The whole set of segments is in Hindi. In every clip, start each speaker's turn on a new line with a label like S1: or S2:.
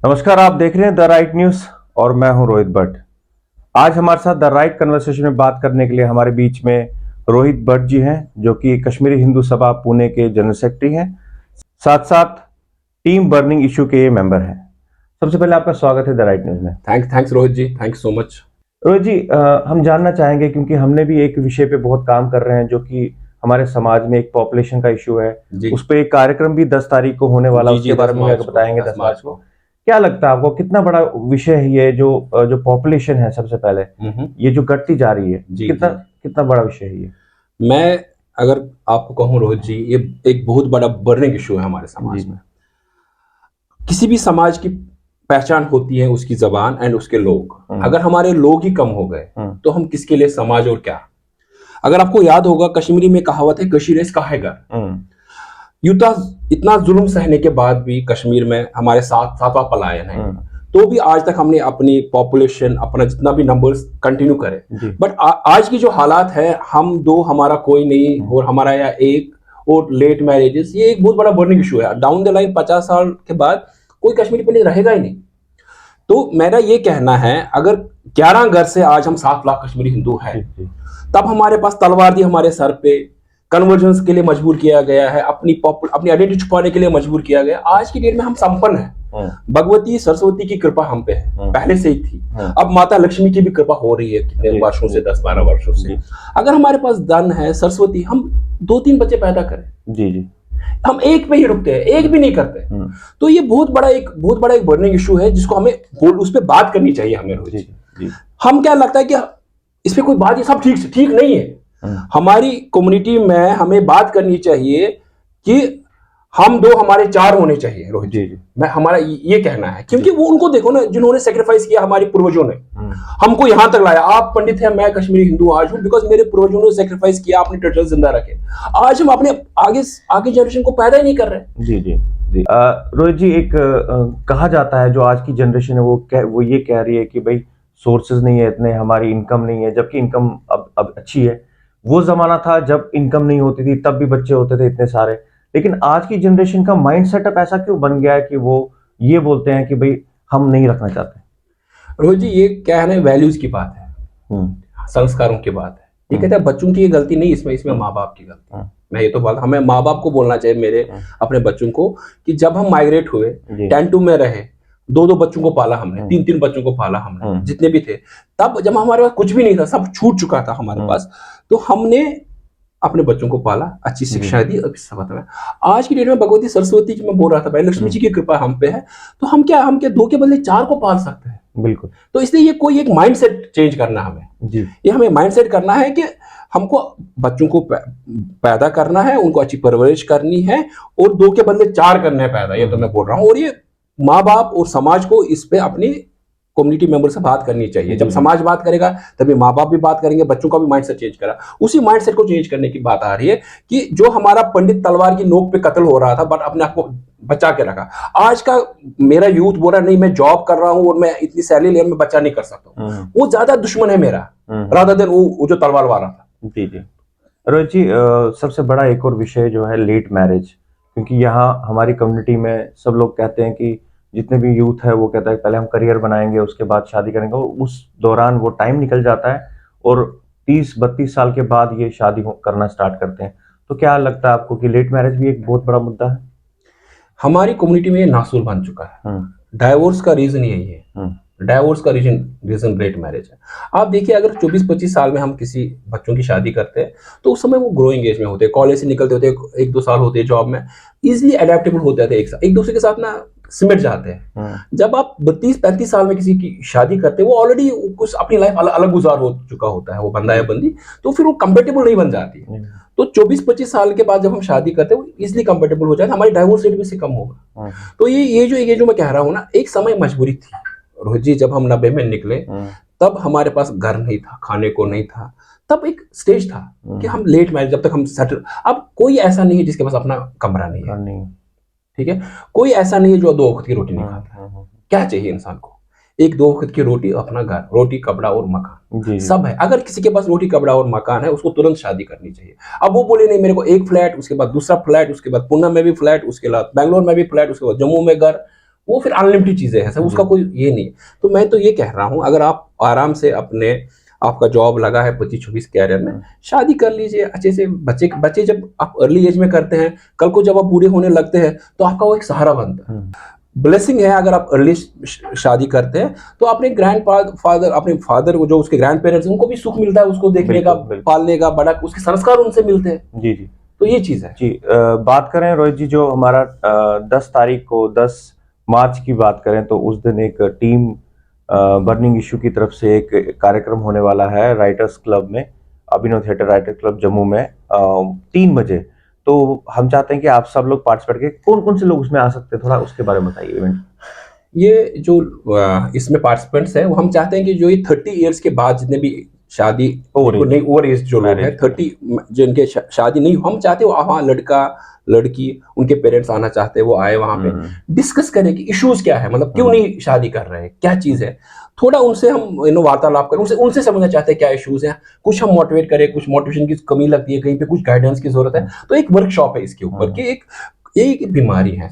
S1: नमस्कार, आप देख रहे हैं द राइट न्यूज और मैं हूं रोहित भट्ट। आज हमारे साथ द राइट कन्वर्सेशन में बात करने के लिए हमारे बीच में रोहित भट्ट जी हैं, जो कि कश्मीरी हिंदू सभा पुणे के जनरल सेक्रेटरी हैं, साथ साथ टीम बर्निंग इशू के ये मेंबर हैं। सबसे पहले आपका स्वागत है द राइट न्यूज में।
S2: थैंक्स रोहित जी, थैंक सो मच।
S1: रोहित जी, हम जानना चाहेंगे क्योंकि हमने भी एक विषय पे बहुत काम कर रहे हैं, जो कि हमारे समाज में एक पॉपुलेशन का इशू है। उस पर एक कार्यक्रम भी 10 तारीख को होने वाला, उसके बारे में बताएंगे 10 मार्च को। क्या लगता है आपको, कितना बड़ा विषय है ये, जो पॉपुलेशन है, सबसे पहले ये जो घटती जा रही है, कितना बड़ा विषय है ये?
S2: मैं अगर आपको कहूं रोहित जी, ये एक बहुत बड़ा बर्निंग इशू है हमारे समाज में। किसी भी समाज की पहचान होती है उसकी जबान एंड उसके लोग। अगर हमारे लोग ही कम हो गए तो हम किसके लिए समाज और क्या। अगर आपको याद होगा, कश्मीरी में कहावत है, कशीरेस का है घर। इतना जुल्म सहने के बाद भी कश्मीर में हमारे सातवां पलायन है, तो भी आज तक हमने अपनी पॉपुलेशन, अपना जितना भी नंबर्स कंटिन्यू करे। बट आज की जो हालात है, हम दो, हमारा कोई नहीं, और हमारा या एक, और लेट मैरिजेस, ये एक बहुत बड़ा बर्निंग इशू है। डाउन द लाइन 50 साल के बाद कोई कश्मीरी पंडित रहेगा ही नहीं। तो मेरा ये कहना है, अगर 11 घर से आज हम 7 लाख कश्मीरी हिंदू हैं, तब हमारे पास तलवार दी हमारे सर पे, कन्वर्जेंस के लिए मजबूर किया गया है, अपनी आइडेंटिटी छुपाने के लिए मजबूर किया गया। आज की डेट में हम संपन्न हैं। भगवती सरस्वती की कृपा हम पे है, पहले से ही थी। अब माता लक्ष्मी की भी कृपा हो रही है कितने वर्षों से, 10-12 वर्षों से। अगर हमारे पास धन है, सरस्वती, हम 2-3 बच्चे पैदा करें। जी, हम एक पे ही रुकते हैं, एक भी नहीं करते। तो ये बहुत बड़ा एक बर्निंग इशू है, जिसको हमें उस पर बात करनी चाहिए हमें रोज। हम क्या लगता है कि इस पे कोई बात, ये सब ठीक नहीं है। हमारी कम्युनिटी में हमें बात करनी चाहिए कि हम दो, हमारे 4 होने चाहिए रोहित जी। मैं हमारा ये कहना है, क्योंकि वो उनको देखो ना, जिन्होंने सेक्रीफाइस किया, हमारे पूर्वजों ने हमको यहां तक लाया। आप पंडित हैं, मैं कश्मीरी हिंदू आज हूं बिकॉज मेरे पूर्वजों ने सेक्रीफाइस किया, अपने ट्रेडिशन जिंदा रखे। आज हम अपने आगे जनरेशन को पैदा ही नहीं कर रहे।
S1: जी। रोहित जी, एक कहा जाता है, जो आज की जनरेशन है वो ये कह रही है कि भाई सोर्सेज नहीं है इतने, हमारी इनकम नहीं है, जबकि इनकम अब अच्छी है। वो जमाना था जब इनकम नहीं होती थी, तब भी बच्चे होते थे इतने सारे। लेकिन आज की जनरेशन का माइंड सेटअप ऐसा क्यों बन गया है कि वो ये बोलते हैं कि भाई हम नहीं रखना चाहते?
S2: रोहित जी, ये क्या है ना, वैल्यूज की बात है, संस्कारों की बात है। ये कहते हैं बच्चों की ये गलती नहीं, इसमें माँ बाप की गलती है। मैं ये तो बोलता, हमें माँ बाप को बोलना चाहिए, मेरे अपने बच्चों को, कि जब हम माइग्रेट हुए, टेंटू में रहे, 2-2 बच्चों को पाला हमने, 3-3 बच्चों को पाला हमने, जितने भी थे। तब जब हमारे पास कुछ भी नहीं था, सब छूट चुका था हमारे पास, तो हमने अपने बच्चों को पाला, अच्छी शिक्षा दी। आज की डेट में भगवती सरस्वती की मैं बोल रहा था, भाई लक्ष्मी जी की कृपा हम पे है, तो हम क्या 2 के बदले 4 को पाल सकते हैं।
S1: बिल्कुल।
S2: तो इसलिए ये कोई एक माइंडसेट चेंज करना हमें जी। ये हमें माइंडसेट करना है कि हमको बच्चों को पैदा करना है, उनको अच्छी परवरिश करनी है, और 2 के बदले 4 करने पैदा, ये तो मैं बोल रहा हूँ। और ये माँ बाप और समाज को इस पे अपनी कम्युनिटी मेंबर से बात करनी चाहिए। जब समाज बात करेगा तभी माँ बाप भी बात करेंगे, बच्चों का भी माइंडसेट चेंज करा। उसी माइंडसेट को चेंज करने की बात आ रही है कि जो हमारा पंडित तलवार की नोक पे कत्ल हो रहा था, बट अपने आप को बचा के रखा। आज का मेरा यूथ बोल रहा नहीं, मैं जॉब कर रहा हूं और मैं इतनी सैलरी ले, मैं बचा नहीं कर सकता। वो ज्यादा दुश्मन है मेरा, रादर देन वो जो तलवार वाला था।
S1: जी। रोहित जी, सबसे बड़ा एक और विषय जो है लेट मैरिज, क्योंकि यहाँ हमारी कम्युनिटी में सब लोग कहते हैं कि जितने भी यूथ है वो कहता है पहले हम करियर बनाएंगे, उसके बाद शादी करेंगे, और उस दौरान वो टाइम निकल जाता है और 30-32 साल के बाद ये शादी करना स्टार्ट करते हैं। तो क्या लगता है आपको कि लेट मैरिज भी एक बहुत बड़ा मुद्दा है?
S2: हमारी कम्युनिटी में ये नासूर बन चुका है। डाइवोर्स का रीजन यही है, डाइवोर्स का रीजन लेट मैरिज है। आप देखिए, अगर 24-25 साल में हम किसी बच्चों की शादी करते हैं, तो उस समय वो ग्रोइंग एज में होते हैं, कॉलेज से निकलते होते हैं, 1-2 साल होते हैं जॉब में, इजिली अडेप्टेबल हो जाते हैं, एक दूसरे के साथ ना सिमट जाते हैं। जब आप 32-35 साल में किसी की शादी करते हैं, वो ऑलरेडी कुछ अपनी लाइफ अलग गुजार हो चुका होता है, वो बंदा या बंदी, तो फिर वो कंपेटेबल नहीं बन जाती। तो 24-25 साल के बाद जब हम शादी करते हैं, वो इजिली कंपेटेबल हो जाए, हमारी डाइवोर्स रेट भी से कम होगा। तो ये जो मैं कह रहा हूँ ना, एक समय मजबूरी थी रोहित जी। जब हम 90 में निकले, तब हमारे पास घर नहीं था, खाने को नहीं था, तब एक स्टेज था कि हम लेट मैरिज, जब तक हम सेटल। अब कोई ऐसा नहीं है जिसके पास अपना कमरा नहीं है, ठीक है? कोई ऐसा नहीं है जो 2 वक्त की रोटी नहीं खाता। क्या चाहिए इंसान को? 1-2 वक्त की रोटी, अपना घर, रोटी कपड़ा और मकान सब है। अगर किसी के पास रोटी कपड़ा और मकान है, उसको तुरंत शादी करनी चाहिए। अब वो बोले नहीं, मेरे को एक फ्लैट, उसके बाद दूसरा फ्लैट, उसके बाद पुणे में भी फ्लैट, उसके बाद बैंगलोर में भी फ्लैट, उसके बाद जम्मू में घर, वो फिर अनलिमिटेड चीजें हैं सर, उसका कोई ये नहीं है। तो मैं तो ये कह रहा हूँ, अगर आप आराम से अपने, आपका जॉब लगा है 25-26 कैरियर में, शादी कर लीजिए अच्छे से। बच्चे बच्चे जब आप अर्ली एज में करते हैं, कल को जब आप बूढ़े होने लगते हैं तो आपका वो एक सहारा बनता है। ब्लेसिंग है अगर आप अर्ली शादी करते हैं तो अपने ग्रैंड फादर, अपने फादर को, जो उसके ग्रैंड पेरेंट्स, उनको भी सुख मिलता है उसको देखने का, पालने का, बड़ा उसके संस्कार उनसे मिलते हैं।
S1: जी जी,
S2: तो ये चीज है
S1: जी। बात करें रोहित जी, जो हमारा 10 तारीख को, 10 मार्च की बात करें तो उस दिन एक टीम बर्निंग इशू की तरफ से एक कार्यक्रम होने वाला है राइटर्स क्लब में, अभिनव थिएटर राइटर क्लब जम्मू में 3 बजे। तो हम चाहते हैं कि आप सब लोग पार्टिसिपेट करें। कौन कौन से लोग उसमें आ सकते हैं, थोड़ा उसके बारे में बताइए इवेंट।
S2: ये जो इसमें पार्टिसिपेंट्स हैं, वो हम चाहते हैं कि जो ये 30 इयर्स के बाद जितने भी शादी नहीं, ओवर एज जो लोग हैं 30, जिनके शादी नहीं, हम चाहते हैं वहाँ लड़का लड़की, उनके पेरेंट्स आना चाहते हैं, वो आए वहाँ पे, डिस्कस करें कि इश्यूज क्या है, मतलब क्यों नहीं शादी कर रहे हैं, क्या चीज है, थोड़ा उनसे हम वार्तालाप करें, उनसे समझना चाहते हैं क्या इश्यूज हैं, कुछ हम मोटिवेट करें, कुछ मोटिवेशन की कमी लगती है, कहीं पे कुछ गाइडेंस की जरूरत है। तो एक वर्कशॉप है इसके ऊपर कि एक बीमारी है,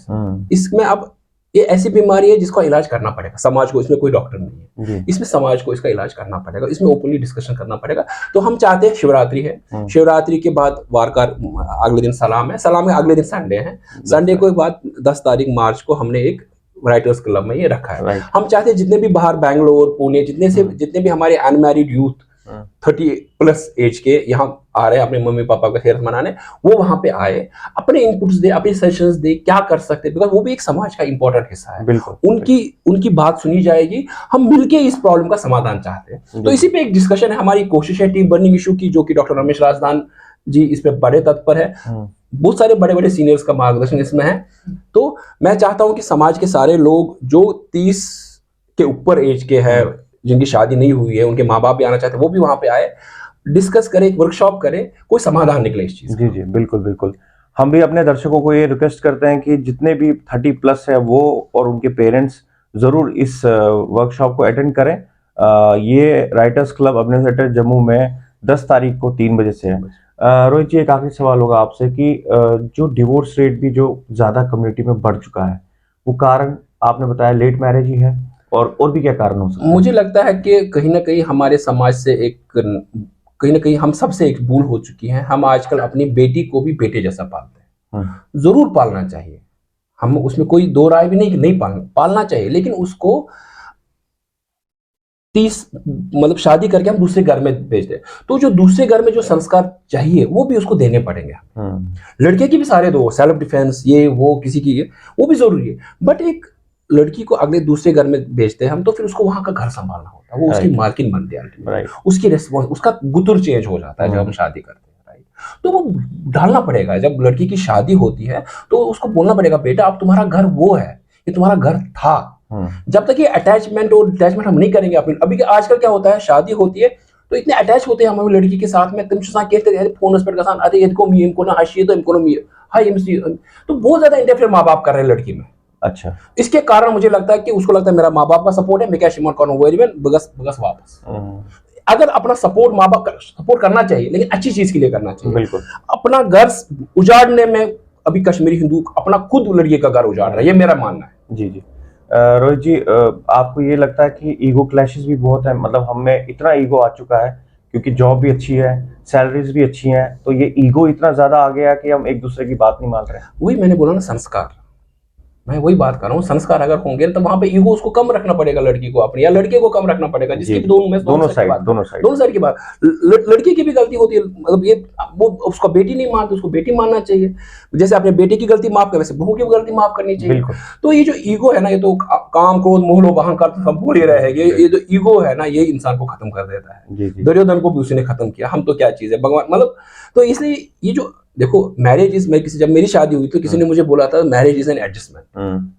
S2: इसमें अब ये ऐसी बीमारी है जिसका इलाज करना पड़ेगा समाज को, इसमें कोई डॉक्टर नहीं है, इसमें समाज को इसका इलाज करना पड़ेगा, इसमें ओपनली डिस्कशन करना पड़ेगा। तो हम चाहते हैं, शिवरात्रि है, शिवरात्रि के बाद वारकार अगले दिन सलाम है, सलाम के अगले दिन संडे है, संडे को बाद 10 तारीख मार्च को हमने एक राइटर्स क्लब में ये रखा है। हम चाहते हैं जितने भी बाहर बैंगलोर, पुणे, जितने भी हमारे अनमैरिड यूथ 30+ एज के यहाँ आ रहे हैं अपने मम्मी पापा का हेल्थ मनाने, वो वहां पे आए, अपने इनपुट्स दे, अपने सजेशंस दे, क्या कर सकते हैं, बिकॉज वो भी एक समाज का इंपॉर्टेंट हिस्सा है। उनकी बात सुनी जाएगी, हम मिलके इस प्रॉब्लम का समाधान चाहते हैं। तो इसी पे एक डिस्कशन है, हमारी कोशिश है टीम बर्निंग इशू की, जो कि डॉक्टर रमेश राजदान जी इस पे बड़े तत्पर है, बहुत सारे बड़े बड़े सीनियर्स का मार्गदर्शन इसमें है। तो मैं चाहता हूं कि समाज के सारे लोग जो 30 के ऊपर एज के हैं, जिनकी शादी नहीं हुई है, उनके माँ बाप भी आना चाहते हैं, वो भी वहां पे आए, डिस्कस करें, एक वर्कशॉप करें, कोई समाधान निकले इस चीज।
S1: जी जी, बिल्कुल बिल्कुल। हम भी अपने दर्शकों को ये रिक्वेस्ट करते हैं कि जितने भी 30+ है वो और उनके पेरेंट्स जरूर इस वर्कशॉप को अटेंड करें। ये राइटर्स क्लब अभिनव थिएटर जम्मू में 10 तारीख को 3 बजे से है। रोहित जी, एक आखिरी सवाल होगा आपसे कि जो डिवोर्स रेट भी जो ज्यादा कम्युनिटी में बढ़ चुका है, वो कारण आपने बताया लेट मैरिज ही है, और भी क्या कारण हो सकता है?
S2: मुझे लगता है कि कहीं ना कहीं हमारे समाज से कहीं ना कहीं हम सबसे एक भूल हो चुकी है। हम आजकल अपनी बेटी को भी बेटे जैसा पालते हैं। जरूर पालना चाहिए, हम उसमें कोई दो राय भी नहीं कि नहीं पालना चाहिए, लेकिन उसको 30 मतलब शादी करके हम दूसरे घर में भेज दें, तो जो दूसरे घर में जो संस्कार चाहिए वो भी उसको देने पड़ेंगे। लड़के की भी सारे दो, सेल्फ डिफेंस, ये वो किसी की, वो भी जरूरी है, बट एक लड़की को अगले दूसरे घर में भेजते हैं हम, तो फिर उसको वहां का घर संभालना होता है, वो उसकी मालकिन बनती है, उसकी रिस्पॉन्स, उसका गुतुर चेंज हो जाता है जब हम शादी करते हैं, राइट। तो वो डालना पड़ेगा, जब लड़की की शादी होती है तो उसको बोलना पड़ेगा, बेटा अब तुम्हारा घर वो है, ये तुम्हारा घर था। जब तक ये अटैचमेंट और डिटैचमेंट हम नहीं करेंगे अपने, अभी आजकल क्या होता है, शादी होती है तो इतने अटैच होते हैं हम लड़की के साथ में, तुम कहते हैं फोन पर कसान, अरे इनको मी इनको ना हशिए तो इनको मी हाय एमसी, तो बहुत ज्यादा इंटरफेयर माँ बाप कर रहे हैं लड़की में।
S1: अच्छा,
S2: इसके कारण मुझे लगता है कि उसको लगता है मेरा माँ बाप का सपोर्ट है, मैं क्या शिमर करूं, बगस वापस। अगर अपना सपोर्ट, माँ बाप का सपोर्ट करना चाहिए, लेकिन अच्छी चीज के लिए करना चाहिए।
S1: बिल्कुल।
S2: अपना घर उजाड़ने में अभी कश्मीरी हिंदू अपना खुद लड़की का घर उजाड़ रहा है, ये मेरा मानना है।
S1: जी जी। रोहित जी, आपको ये लगता है कि ईगो क्लैशेस भी बहुत है, मतलब हमें इतना ईगो आ चुका है क्योंकि जॉब भी अच्छी है, सैलरीज भी अच्छी हैं, तो ये ईगो इतना ज्यादा आ गया कि हम एक दूसरे की बात नहीं मान रहे?
S2: वही मैंने बोला ना, संस्कार, मैं वही बात कर रहा हूँ, संस्कार अगर होंगे तो वहां पे ईगो उसको कम रखना पड़ेगा, लड़की को अपनी, या लड़के को कम रखना पड़ेगा, जिसकी दोनों साइड की बात। लड़की की भी गलती होती है, मतलब ये वो उसका बेटी नहीं मानती, उसको बेटी मानना चाहिए, जैसे अपने बेटे की गलती माफ कर, वैसे बहू की गलती माफ करनी चाहिए। तो ये जो ईगो है ना, ये तो काम क्रोध मोह लोभ अहंकार तो सब बोल ही रहे हैं, ये जो ईगो है ना, ये इंसान को खत्म कर देता है। दुर्योधन को भी उसी ने खत्म किया, हम तो क्या चीज है भगवान, मतलब। तो इसलिए ये जो देखो, मैरिज इज, जब मेरी शादी हुई तो किसी ने मुझे बोला था मैरिज इज एन एडजस्टमेंट,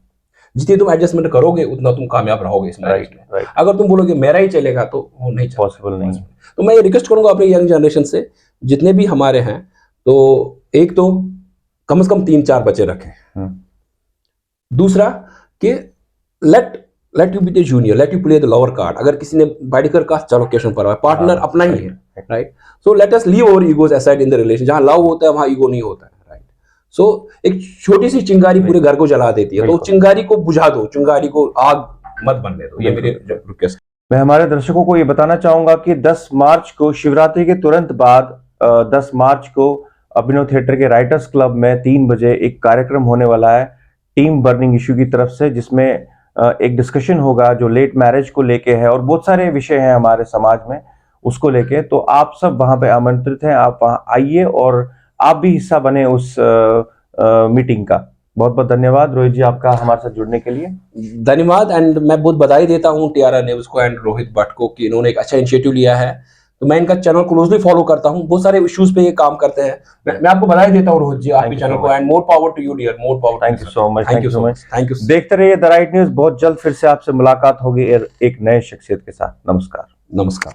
S2: जितनी तुम एडजस्टमेंट करोगे उतना तुम कामयाब रहोगे इस मैरिज में। अगर तुम बोलोगे मेरा ही चलेगा तो वो नहीं
S1: पॉसिबल नहीं।
S2: तो मैं ये रिक्वेस्ट करूंगा अपनी यंग जनरेशन से, जितने भी हमारे हैं, तो एक तो कम से कम 3-4 बच्चे रखें। दूसरा कि let you be the junior, let you play the lower card. अगर किसी ने बैठकर कहा चलो क्वेश्चन पर पार्टनर अपना ही है, right. So let us leave our egos aside in the relation. जहां लव होता है वहां ईगो नहीं होता है, राइट। सो एक छोटी सी चिंगारी पूरे घर को जला देती है, तो
S1: बिल्कुल।
S2: चिंगारी को बुझा दो, चिंगारी को आग मत बनने दो, ये मेरे रिक्वेस्ट।
S1: मैं हमारे दर्शकों को ये बताना चाहूंगा कि 10 मार्च को शिवरात्रि के तुरंत बाद 10 मार्च को अभिनव थिएटर के राइटर्स क्लब में 3 बजे एक कार्यक्रम होने वाला है टीम बर्निंग इशू की तरफ से, जिसमें एक डिस्कशन होगा जो लेट मैरिज को लेके है और बहुत सारे विषय हैं हमारे समाज में उसको लेके। तो आप सब वहां पे आमंत्रित हैं, आप वहां आइए और आप भी हिस्सा बने उस मीटिंग का। बहुत बहुत धन्यवाद रोहित जी आपका हमारे साथ जुड़ने के लिए।
S2: धन्यवाद। एंड मैं बहुत बधाई देता हूं टीआरआर न्यूज को एंड रोहित भट्ट को कि इन्होंने एक अच्छा इनिशिएटिव लिया है। तो मैं इनका चैनल क्लोजली फॉलो करता हूं, बहुत सारे इश्यूज पे ये काम करते हैं। मैं आपको बधाई देता हूं रोहित जी, आपके चैनल को, and more power to you dear, more power.
S1: Thank you so much,
S2: thank you so much, thank you.
S1: देखते रहिए द राइट न्यूज। बहुत जल्द फिर से आपसे मुलाकात होगी एक नए शख्सियत के साथ। नमस्कार।
S2: नमस्कार।